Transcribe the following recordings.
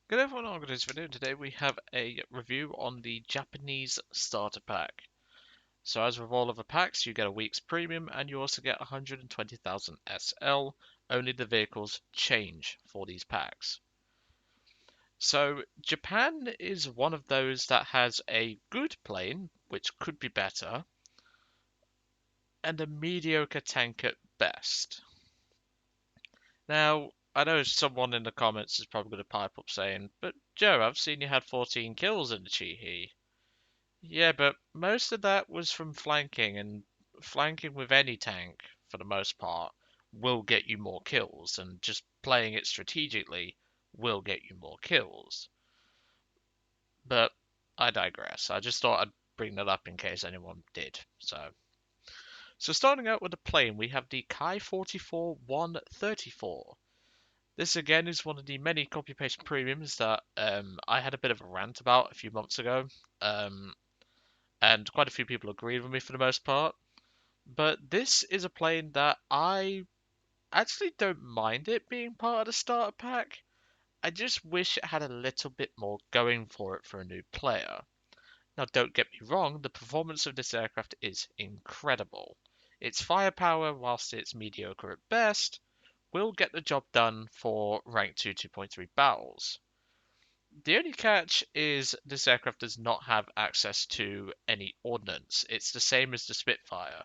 Good everyone, welcome to this video. Today we have a review on the Japanese starter pack. So as with all other packs, you get a week's premium and you also get 120,000 SL. Only the vehicles change for these packs. So Japan is one of those that has a good plane, which could be better, and a mediocre tank at best. Now, I know someone in the comments is probably going to pipe up saying, but Joe, I've seen you had 14 kills in the Chihi. Yeah, but most of that was from flanking, and flanking with any tank, for the most part, will get you more kills, and just playing it strategically will get you more kills. But I digress. I just thought I'd bring that up in case anyone did. So starting out with the plane, we have the Kai 44 134. This again is one of the many copy paste premiums that I had a bit of a rant about a few months ago. Um, and quite a few people agreed with me for the most part. But this is a plane that I actually don't mind it being part of the starter pack. I just wish it had a little bit more going for it for a new player. Now, don't get me wrong, the performance of this aircraft is incredible. Its firepower, whilst it's mediocre at best, will get the job done for rank 2 2.3 battles. The only catch is this aircraft does not have access to any ordnance. It's the same as the Spitfire.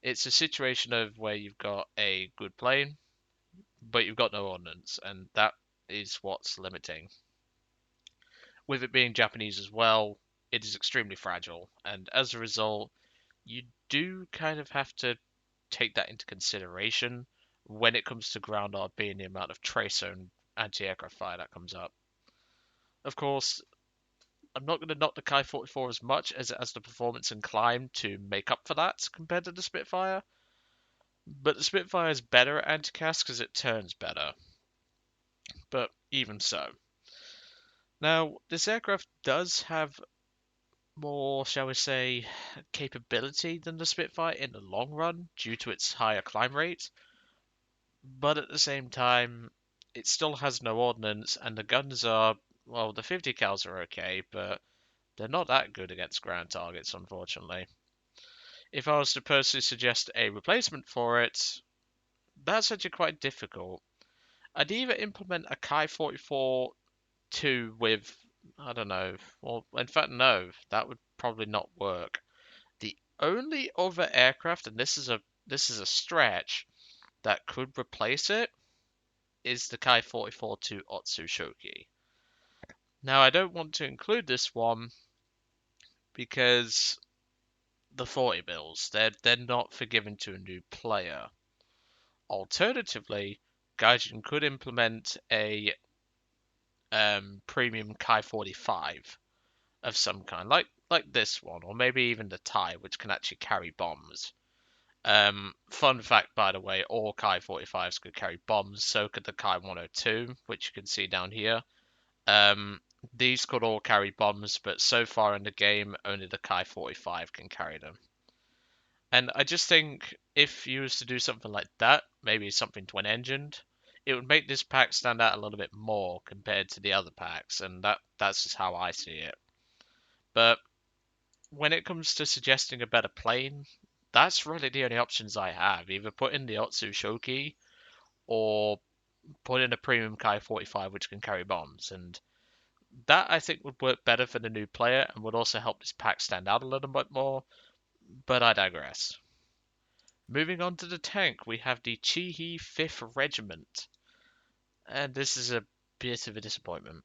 It's a situation of where you've got a good plane, but you've got no ordnance, and that is what's limiting. With it being Japanese as well, it is extremely fragile, and as a result, you do kind of have to take that into consideration when it comes to ground RP and the amount of tracer and anti-aircraft fire that comes up. Of course, I'm not going to knock the Kai 44 as much as it has the performance and climb to make up for that compared to the Spitfire, but the Spitfire is better at anti-cast because it turns better. But even so. Now, this aircraft does have more, shall we say, capability than the Spitfire in the long run due to its higher climb rate, but at the same time, it still has no ordnance, and the guns are, well, the 50 cals are okay, but they're not that good against ground targets, unfortunately. If I was to personally suggest a replacement for it, that's actually quite difficult. I'd either implement a Kai 44 2 with, I don't know, well, in fact, no, that would probably not work. The only other aircraft, and this is a stretch, that could replace it is the Kai 44 2 Otsushoki. Now, I don't want to include this one because the 40 bills, they're not forgiven to a new player. Alternatively, Gaijin could implement a premium Kai 45 of some kind, like this one, or maybe even the Thai, which can actually carry bombs. Fun fact, by the way, all Kai 45s could carry bombs, so could the Kai 102, which you can see down here. Um, these could all carry bombs, but so far in the game, only the Kai 45 can carry them. And I just think if you was to do something like that, maybe something twin-engined, it would make this pack stand out a little bit more compared to the other packs, and that's just how I see it. But when it comes to suggesting a better plane, that's really the only options I have. Either put in the Otsu Shoki or put in a premium Kai 45 which can carry bombs. And that I think would work better for the new player and would also help this pack stand out a little bit more. But I digress. Moving on to the tank, we have the Chihi 5th Regiment. And this is a bit of a disappointment.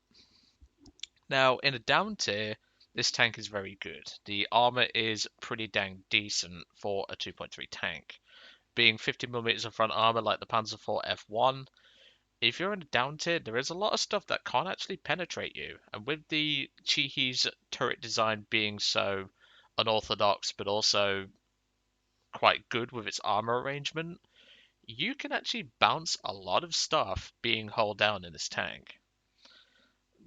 Now, in a down tier, this tank is very good. The armor is pretty dang decent for a 2.3 tank. Being 50mm of front armor like the Panzer IV F1, if you're in a down tier, there is a lot of stuff that can't actually penetrate you. And with the Chihi's turret design being so unorthodox but also quite good with its armor arrangement, you can actually bounce a lot of stuff being hulled down in this tank.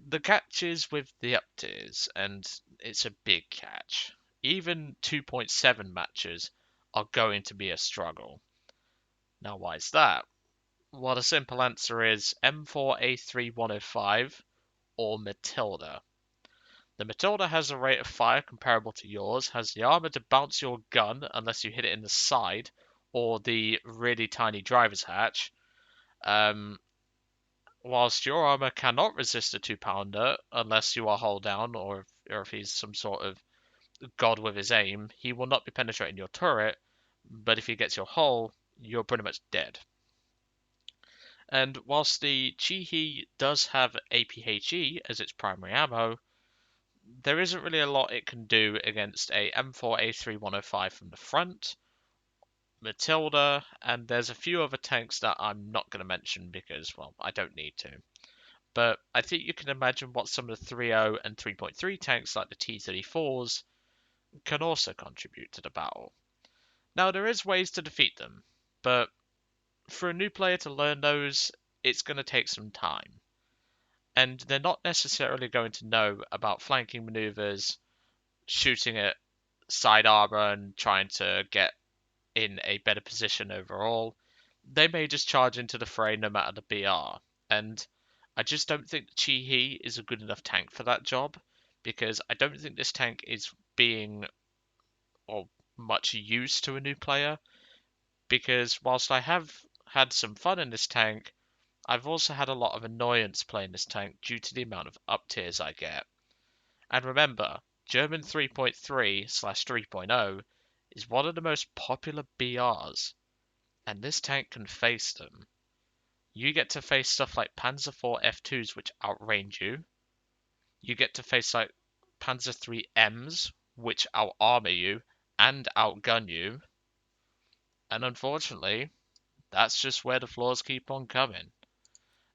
The catch is with the up tiers, and it's a big catch. Even 2.7 matches are going to be a struggle. Now, why is that? Well, the simple answer is M4A3105 or Matilda. The Matilda has a rate of fire comparable to yours, has the armor to bounce your gun unless you hit it in the side or the really tiny driver's hatch. Um, whilst your armor cannot resist a 2-pounder unless you are hull down or if he's some sort of god with his aim, he will not be penetrating your turret, but if he gets your hull, you're pretty much dead. And whilst the Chi-He does have APHE as its primary ammo, there isn't really a lot it can do against a M4A3 105 from the front, Matilda, and there's a few other tanks that I'm not going to mention because, well, I don't need to. But I think you can imagine what some of the 3.0 and 3.3 tanks like the T-34s can also contribute to the battle. Now, there is ways to defeat them, but for a new player to learn those, it's going to take some time. And they're not necessarily going to know about flanking maneuvers, shooting at side armor and trying to get in a better position overall. They may just charge into the fray no matter the BR. And I just don't think the Chi-He is a good enough tank for that job, because I don't think this tank is being or much used to a new player. Because whilst I have had some fun in this tank, I've also had a lot of annoyance playing this tank due to the amount of up tiers I get. And remember, German 3.3/3.0 is one of the most popular BRs, and this tank can face them. You get to face stuff like Panzer IV F2s, which outrange you. You get to face like Panzer III Ms, which out-armor you and outgun you. And unfortunately, that's just where the flaws keep on coming.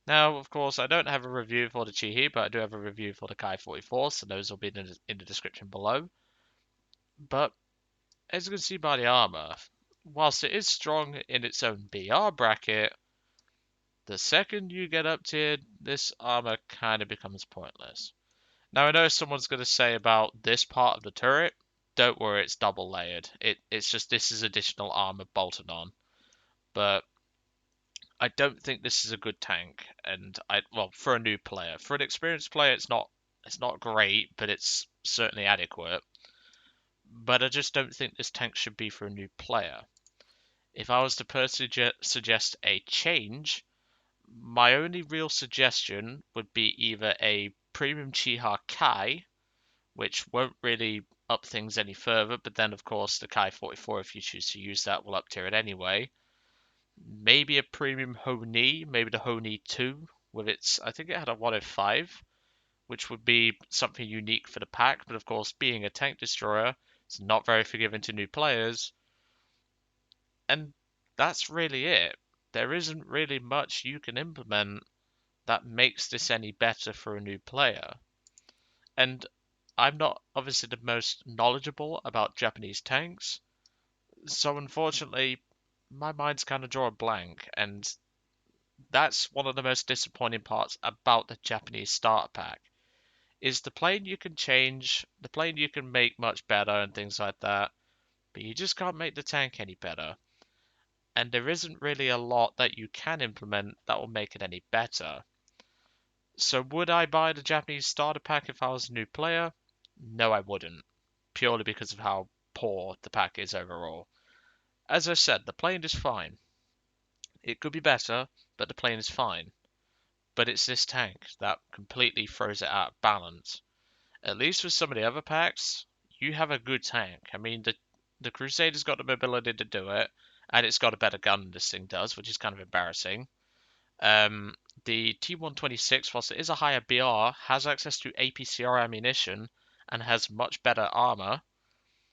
Now, of course, I don't have a review for the Chi-He, but I do have a review for the Kai 44, so those will be in the description below. But as you can see by the armor, whilst it is strong in its own BR bracket, the second you get up tiered, this armor kind of becomes pointless. Now, I know someone's going to say about this part of the turret, don't worry, it's double layered. It's just this is additional armor bolted on. But I don't think this is a good tank, and well, for a new player. For an experienced player, it's not great, but it's certainly adequate. But I just don't think this tank should be for a new player. If I was to personally suggest a change, my only real suggestion would be either a premium Chiha Kai, which won't really up things any further, but then of course the Kai 44, if you choose to use that, will up tier it anyway. Maybe a premium Honi, maybe the Honi 2 with its, I think it had a 105, which would be something unique for the pack, but of course being a tank destroyer, it's not very forgiving to new players. And that's really it. There isn't really much you can implement that makes this any better for a new player. And I'm not obviously the most knowledgeable about Japanese tanks, so unfortunately, my mind's kind of drawn a blank, and that's one of the most disappointing parts about the Japanese starter pack. Is the plane you can change, the plane you can make much better and things like that, but you just can't make the tank any better. And there isn't really a lot that you can implement that will make it any better. So would I buy the Japanese starter pack if I was a new player? No, I wouldn't, purely because of how poor the pack is overall. As I said, the plane is fine. It could be better, but the plane is fine. But it's this tank that completely throws it out of balance. At least with some of the other packs, you have a good tank. I mean, the Crusader's got the mobility to do it, and it's got a better gun than this thing does, which is kind of embarrassing. The T126, whilst it is a higher BR, has access to APCR ammunition and has much better armor.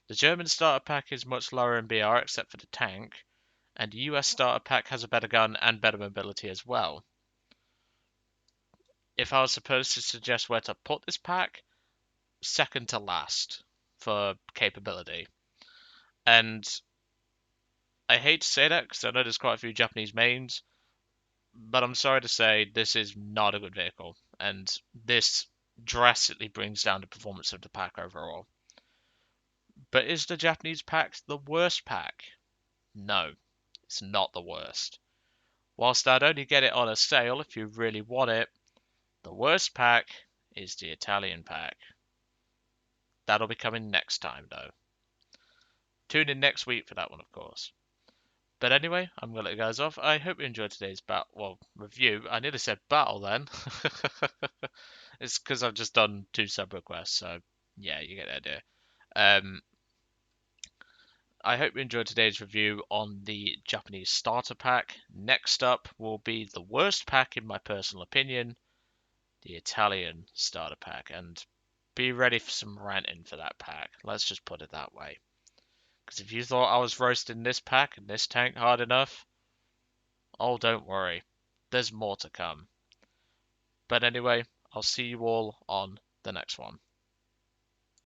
The German starter pack is much lower in BR except for the tank, and the US starter pack has a better gun and better mobility as well. If I was supposed to suggest where to put this pack, second to last for capability. And I hate to say that because I know there's quite a few Japanese mains, but I'm sorry to say this is not a good vehicle, and this drastically brings down the performance of the pack overall. But is the Japanese pack the worst pack? No, it's not the worst. Whilst I'd only get it on a sale if you really want it, the worst pack is the Italian pack. That'll be coming next time, though. Tune in next week for that one, of course. But anyway, I'm going to let you guys off. I hope you enjoyed today's review. I nearly said battle then. It's because I've just done 2 sub-requests, so yeah, you get the idea. I hope you enjoyed today's review on the Japanese starter pack. Next up will be the worst pack, in my personal opinion, the Italian starter pack. And be ready for some ranting for that pack. Let's just put it that way. Because if you thought I was roasting this pack and this tank hard enough, oh, don't worry. There's more to come. But anyway, I'll see you all on the next one.